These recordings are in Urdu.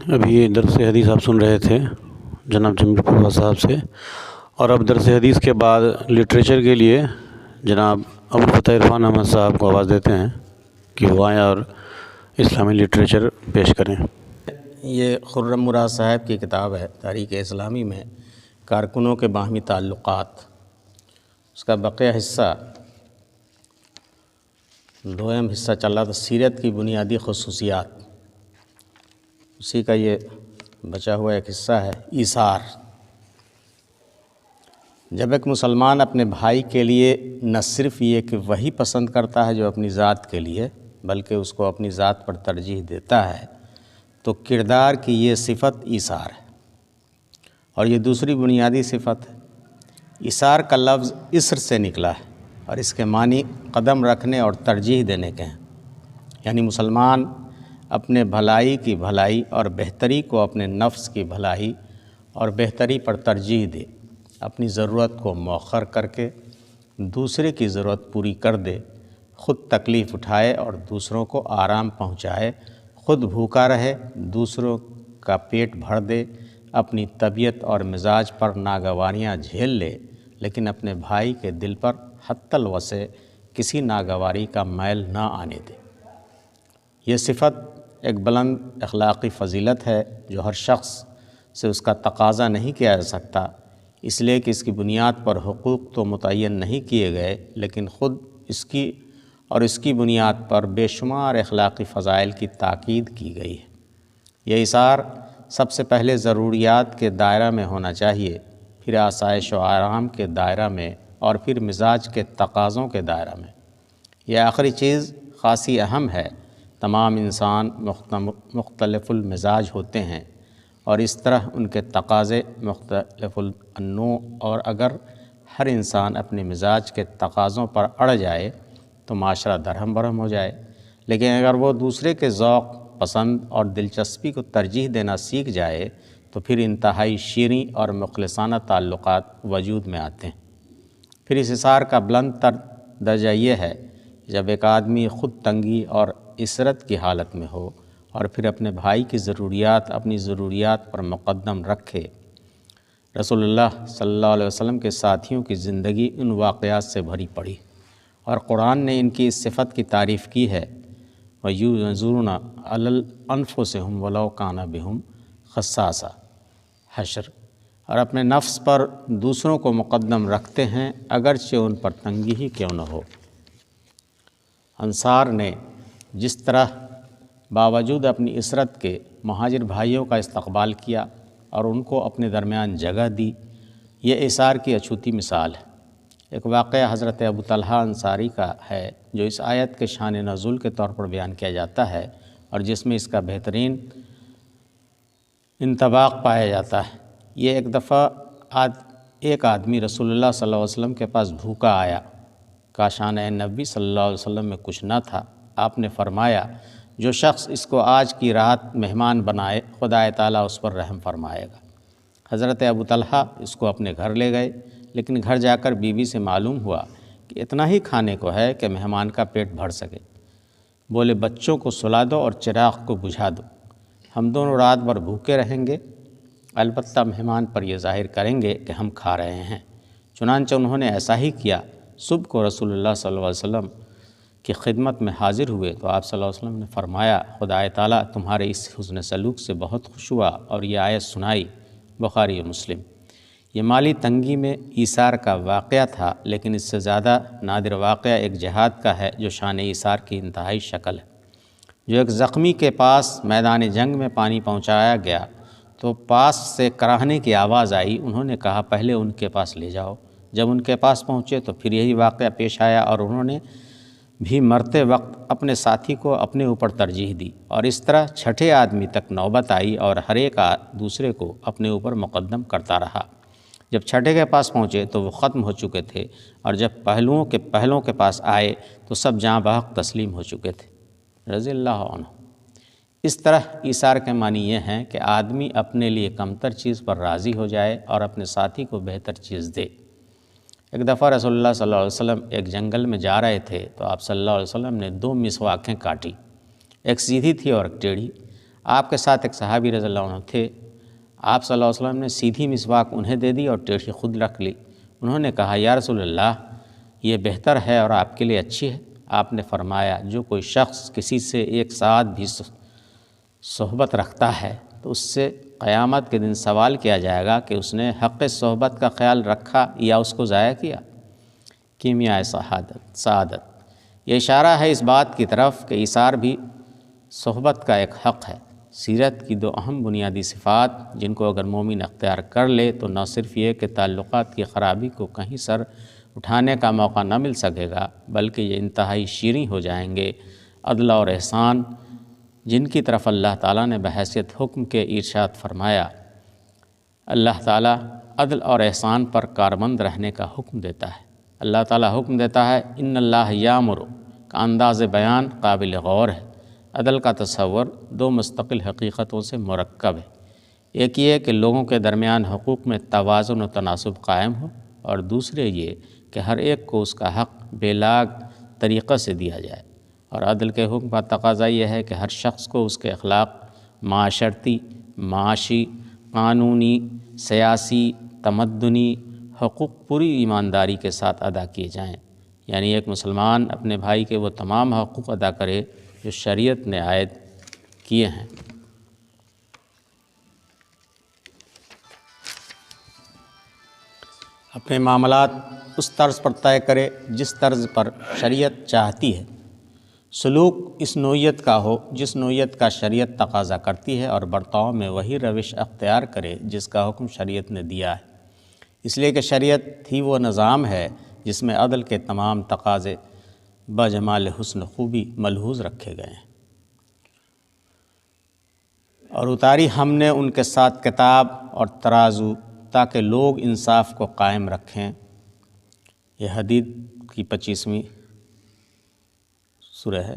ابھی درس حدیث آپ سن رہے تھے جناب جمیل پورہ صاحب سے، اور اب درس حدیث کے بعد لٹریچر کے لیے جناب ابوالفتح عرفان احمد صاحب کو آواز دیتے ہیں کہ وہ آئیں اور اسلامی لٹریچر پیش کریں۔ یہ خرم مراد صاحب کی کتاب ہے تاریخ اسلامی میں کارکنوں کے باہمی تعلقات، اس کا بقیہ حصہ دویم حصہ چل رہا تھا سیرت کی بنیادی خصوصیات، اسی کا یہ بچا ہوا ایک حصہ ہے ایثار۔ جب ایک مسلمان اپنے بھائی کے لیے نہ صرف یہ کہ وہی پسند کرتا ہے جو اپنی ذات کے لیے، بلکہ اس کو اپنی ذات پر ترجیح دیتا ہے، تو کردار کی یہ صفت ایثار ہے، اور یہ دوسری بنیادی صفت ہے۔ ایثار کا لفظ اسر سے نکلا ہے اور اس کے معنی قدم رکھنے اور ترجیح دینے کے ہیں، یعنی مسلمان اپنے بھلائی کی بھلائی اور بہتری کو اپنے نفس کی بھلائی اور بہتری پر ترجیح دے، اپنی ضرورت کو مؤخر کر کے دوسرے کی ضرورت پوری کر دے، خود تکلیف اٹھائے اور دوسروں کو آرام پہنچائے، خود بھوکا رہے دوسروں کا پیٹ بھر دے، اپنی طبیعت اور مزاج پر ناگواریاں جھیل لے، لیکن اپنے بھائی کے دل پر حتی الوسع کسی ناگواری کا میل نہ آنے دے۔ یہ صفت ایک بلند اخلاقی فضیلت ہے جو ہر شخص سے اس کا تقاضا نہیں کیا جا سکتا، اس لیے کہ اس کی بنیاد پر حقوق تو متعین نہیں کیے گئے، لیکن خود اس کی بنیاد پر بے شمار اخلاقی فضائل کی تاکید کی گئی ہے۔ یہ ایثار سب سے پہلے ضروریات کے دائرہ میں ہونا چاہیے، پھر آسائش و آرام کے دائرہ میں، اور پھر مزاج کے تقاضوں کے دائرہ میں۔ یہ آخری چیز خاصی اہم ہے۔ تمام انسان مختلف المزاج ہوتے ہیں اور اس طرح ان کے تقاضے مختلف النوع، اور اگر ہر انسان اپنے مزاج کے تقاضوں پر اڑ جائے تو معاشرہ درہم برہم ہو جائے، لیکن اگر وہ دوسرے کے ذوق، پسند اور دلچسپی کو ترجیح دینا سیکھ جائے تو پھر انتہائی شیریں اور مخلصانہ تعلقات وجود میں آتے ہیں۔ پھر اس ایثار کا بلند تر درجہ یہ ہے جب ایک آدمی خود تنگی اور عسرت کی حالت میں ہو اور پھر اپنے بھائی کی ضروریات اپنی ضروریات پر مقدم رکھے۔ رسول اللہ صلی اللہ علیہ وسلم کے ساتھیوں کی زندگی ان واقعات سے بھری پڑی، اور قرآن نے ان کی اس صفت کی تعریف کی ہے، وَيُؤْثِرُونَ عَلَى أَنفُسِهِمْ وَلَوْ كَانَ بِهِمْ خَصَاصَةٌ حشر، اور اپنے نفس پر دوسروں کو مقدم رکھتے ہیں اگرچہ ان پر تنگی ہی کیوں نہ ہو۔ انصار نے جس طرح باوجود اپنی عسرت کے مہاجر بھائیوں کا استقبال کیا اور ان کو اپنے درمیان جگہ دی، یہ ایثار کی اچھوتی مثال ہے۔ ایک واقعہ حضرت ابو طلحہ انصاری کا ہے جو اس آیت کے شان نزول کے طور پر بیان کیا جاتا ہے، اور جس میں اس کا بہترین انطباق پایا جاتا ہے۔ یہ ایک دفعہ ایک آدمی رسول اللہ صلی اللہ علیہ وسلم کے پاس بھوکا آیا، کاشانہ نبی صلی اللہ علیہ وسلم میں کچھ نہ تھا۔ آپ نے فرمایا، جو شخص اس کو آج کی رات مہمان بنائے خدا تعالیٰ اس پر رحم فرمائے گا۔ حضرت ابو طلحہ اس کو اپنے گھر لے گئے، لیکن گھر جا کر بیوی سے معلوم ہوا کہ اتنا ہی کھانے کو ہے کہ مہمان کا پیٹ بھر سکے۔ بولے، بچوں کو سلا دو اور چراغ کو بجھا دو، ہم دونوں رات بھر بھوکے رہیں گے، البتہ مہمان پر یہ ظاہر کریں گے کہ ہم کھا رہے ہیں۔ چنانچہ انہوں نے ایسا ہی کیا۔ صبح کو رسول اللہ صلی اللہ علیہ وسلم کی خدمت میں حاضر ہوئے تو آپ صلی اللہ علیہ وسلم نے فرمایا، خدا تعالیٰ تمہارے اس حسن سلوک سے بہت خوش ہوا، اور یہ آیت سنائی۔ بخاری و مسلم۔ یہ مالی تنگی میں ایثار کا واقعہ تھا، لیکن اس سے زیادہ نادر واقعہ ایک جہاد کا ہے جو شان ایثار کی انتہائی شکل ہے۔ جو ایک زخمی کے پاس میدان جنگ میں پانی پہنچایا گیا تو پاس سے کراہنے کی آواز آئی، انہوں نے کہا پہلے ان کے پاس لے جاؤ۔ جب ان کے پاس پہنچے تو پھر یہی واقعہ پیش آیا، اور انہوں نے بھی مرتے وقت اپنے ساتھی کو اپنے اوپر ترجیح دی، اور اس طرح چھٹے آدمی تک نوبت آئی اور ہر ایک دوسرے کو اپنے اوپر مقدم کرتا رہا۔ جب چھٹے کے پاس پہنچے تو وہ ختم ہو چکے تھے، اور جب پہلوں کے پاس آئے تو سب جاں بحق تسلیم ہو چکے تھے، رضی اللہ عنہ۔ اس طرح ایثار کے معنی یہ ہیں کہ آدمی اپنے لیے کمتر چیز پر راضی ہو جائے اور اپنے ساتھی کو بہتر چیز دے۔ ایک دفعہ رسول اللہ صلی اللہ علیہ وسلم ایک جنگل میں جا رہے تھے تو آپ صلی اللہ علیہ وسلم نے 2 مسواکیں کاٹی، ایک سیدھی تھی اور ایک ٹیڑھی۔ آپ کے ساتھ ایک صحابی رضی اللہ عنہ تھے، آپ صلی اللہ علیہ وسلم نے سیدھی مسواک انہیں دے دی اور ٹیڑھی خود رکھ لی۔ انہوں نے کہا یا رسول اللہ یہ بہتر ہے اور آپ کے لیے اچھی ہے۔ آپ نے فرمایا جو کوئی شخص کسی سے ایک ساتھ بھی صحبت رکھتا ہے تو اس سے قیامت کے دن سوال کیا جائے گا کہ اس نے حق صحبت کا خیال رکھا یا اس کو ضائع کیا۔ کیمیائے سعادت، یہ اشارہ ہے اس بات کی طرف کہ ایثار بھی صحبت کا ایک حق ہے۔ سیرت کی 2 اہم بنیادی صفات جن کو اگر مومن اختیار کر لے تو نہ صرف یہ کہ تعلقات کی خرابی کو کہیں سر اٹھانے کا موقع نہ مل سکے گا بلکہ یہ انتہائی شیریں ہو جائیں گے۔ عدل اور احسان جن کی طرف اللہ تعالیٰ نے بحیثیت حکم کے ارشاد فرمایا، اللہ تعالیٰ عدل اور احسان پر کاربند رہنے کا حکم دیتا ہے۔ اللہ تعالیٰ حکم دیتا ہے ان اللہ یامر کا انداز بیان قابل غور ہے۔ عدل کا تصور 2 مستقل حقیقتوں سے مرکب ہے، ایک یہ کہ لوگوں کے درمیان حقوق میں توازن و تناسب قائم ہو، اور دوسرے یہ کہ ہر ایک کو اس کا حق بے لاگ طریقہ سے دیا جائے۔ اور عدل کے حکم کا تقاضا یہ ہے کہ ہر شخص کو اس کے اخلاق معاشرتی، معاشی، قانونی، سیاسی، تمدنی حقوق پوری ایمانداری کے ساتھ ادا کیے جائیں، یعنی ایک مسلمان اپنے بھائی کے وہ تمام حقوق ادا کرے جو شریعت نے عائد کیے ہیں۔ اپنے معاملات اس طرز پر طے کرے جس طرز پر شریعت چاہتی ہے، سلوک اس نوعیت کا ہو جس نوعیت کا شریعت تقاضا کرتی ہے، اور برتاؤ میں وہی روش اختیار کرے جس کا حکم شریعت نے دیا ہے، اس لیے کہ شریعت ہی وہ نظام ہے جس میں عدل کے تمام تقاضے بجمال حسن خوبی ملحوظ رکھے گئے ہیں۔ اور اتاری ہم نے ان کے ساتھ کتاب اور ترازو تاکہ لوگ انصاف کو قائم رکھیں۔ یہ حدید کی 25ویں سورہ ہے۔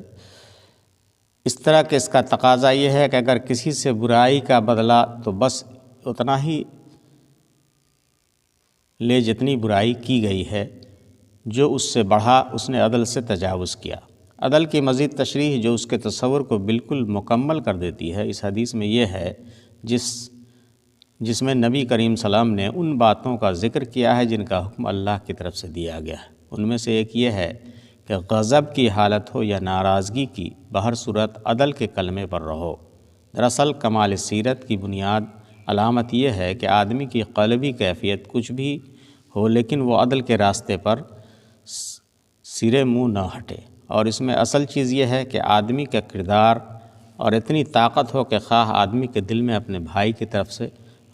اس طرح کہ اس کا تقاضا یہ ہے کہ اگر کسی سے برائی کا بدلہ تو بس اتنا ہی لے جتنی برائی کی گئی ہے، جو اس سے بڑھا اس نے عدل سے تجاوز کیا۔ عدل کی مزید تشریح جو اس کے تصور کو بالکل مکمل کر دیتی ہے اس حدیث میں یہ ہے جس میں نبی کریم صلی اللہ علیہ وسلم نے ان باتوں کا ذکر کیا ہے جن کا حکم اللہ کی طرف سے دیا گیا ہے۔ ان میں سے ایک یہ ہے کہ غضب کی حالت ہو یا ناراضگی کی، بہر صورت عدل کے کلمے پر رہو۔ دراصل کمال سیرت کی بنیاد علامت یہ ہے کہ آدمی کی قلبی کیفیت کچھ بھی ہو لیکن وہ عدل کے راستے پر سرے منہ نہ ہٹے، اور اس میں اصل چیز یہ ہے کہ آدمی کا کردار اور اتنی طاقت ہو کہ خواہ آدمی کے دل میں اپنے بھائی کی طرف سے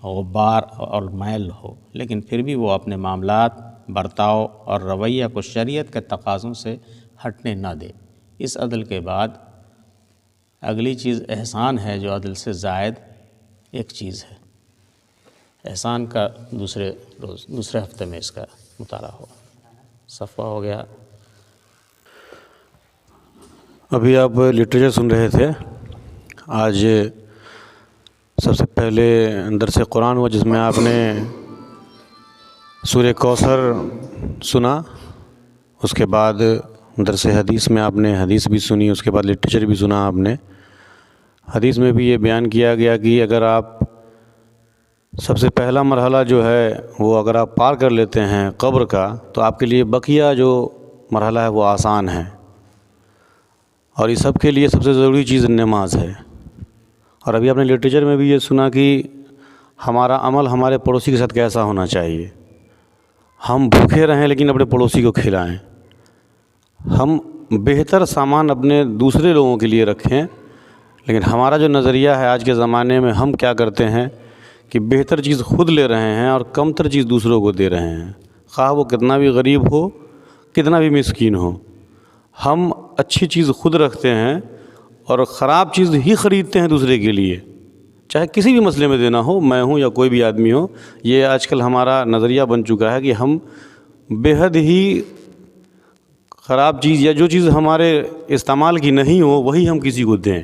غبار اور میل ہو لیکن پھر بھی وہ اپنے معاملات، برتاؤ اور رویہ کو شریعت کے تقاضوں سے ہٹنے نہ دے۔ اس عدل کے بعد اگلی چیز احسان ہے جو عدل سے زائد ایک چیز ہے۔ احسان کا دوسرے ہفتے میں اس کا مطالعہ ہو۔ صفحہ ہو گیا۔ ابھی آپ لٹریچر سن رہے تھے۔ آج سب سے پہلے درس قرآن ہوا جس میں آپ نے سورہ کوثر سنا، اس کے بعد درس حدیث میں آپ نے حدیث بھی سنی، اس کے بعد لٹریچر بھی سنا آپ نے۔ حدیث میں بھی یہ بیان کیا گیا کہ اگر آپ سب سے پہلا مرحلہ جو ہے وہ اگر آپ پار کر لیتے ہیں قبر کا تو آپ کے لیے بقیہ جو مرحلہ ہے وہ آسان ہے، اور اس سب کے لیے سب سے ضروری چیز نماز ہے۔ اور ابھی آپ نے لٹریچر میں بھی یہ سنا کہ ہمارا عمل ہمارے پڑوسی کے ساتھ کیسا ہونا چاہیے۔ ہم بھوکے رہیں لیکن اپنے پڑوسی کو کھلائیں، ہم بہتر سامان اپنے دوسرے لوگوں کے لیے رکھیں، لیکن ہمارا جو نظریہ ہے آج کے زمانے میں ہم کیا کرتے ہیں کہ بہتر چیز خود لے رہے ہیں اور کم تر چیز دوسروں کو دے رہے ہیں، خواہ وہ کتنا بھی غریب ہو، کتنا بھی مسکین ہو۔ ہم اچھی چیز خود رکھتے ہیں اور خراب چیز ہی خریدتے ہیں دوسرے کے لیے، چاہے کسی بھی مسئلے میں دینا ہو، میں ہوں یا کوئی بھی آدمی ہو۔ یہ آج کل ہمارا نظریہ بن چکا ہے کہ ہم بے حد ہی خراب چیز یا جو چیز ہمارے استعمال کی نہیں ہو وہی ہم کسی کو دیں۔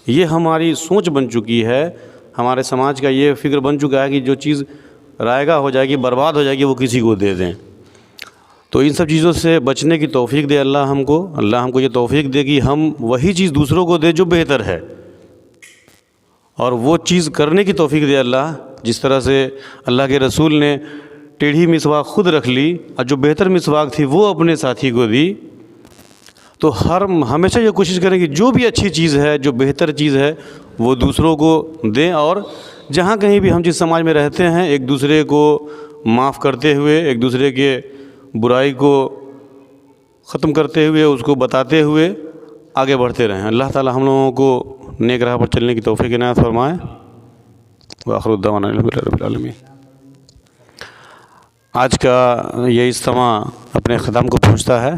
یہ ہماری سوچ بن چکی ہے، ہمارے سماج کا یہ فکر بن چکا ہے کہ جو چیز رائگاں ہو جائے گی، برباد ہو جائے گی، وہ کسی کو دے دیں۔ تو ان سب چیزوں سے بچنے کی توفیق دے اللہ ہم کو یہ توفیق دے کہ ہم وہی چیز دوسروں کو دیں جو بہتر ہے۔ اور وہ چیز کرنے کی توفیق دے اللہ، جس طرح سے اللہ کے رسول نے ٹیڑھی مسواک خود رکھ لی اور جو بہتر مسواک تھی وہ اپنے ساتھی کو دی۔ تو ہمیشہ یہ کوشش کریں کہ جو بھی اچھی چیز ہے، جو بہتر چیز ہے، وہ دوسروں کو دیں، اور جہاں کہیں بھی ہم جس سماج میں رہتے ہیں ایک دوسرے کو معاف کرتے ہوئے، ایک دوسرے کے برائی کو ختم کرتے ہوئے، اس کو بتاتے ہوئے آگے بڑھتے رہیں۔ اللہ تعالی ہم لوگوں کو نیک راہ پر چلنے کی توفیق عنایت فرمائے۔ وآخر دعوانا الحمد للہ رب العالمین۔ آج کا یہ اجتماع اپنے اختتام کو پہنچتا ہے۔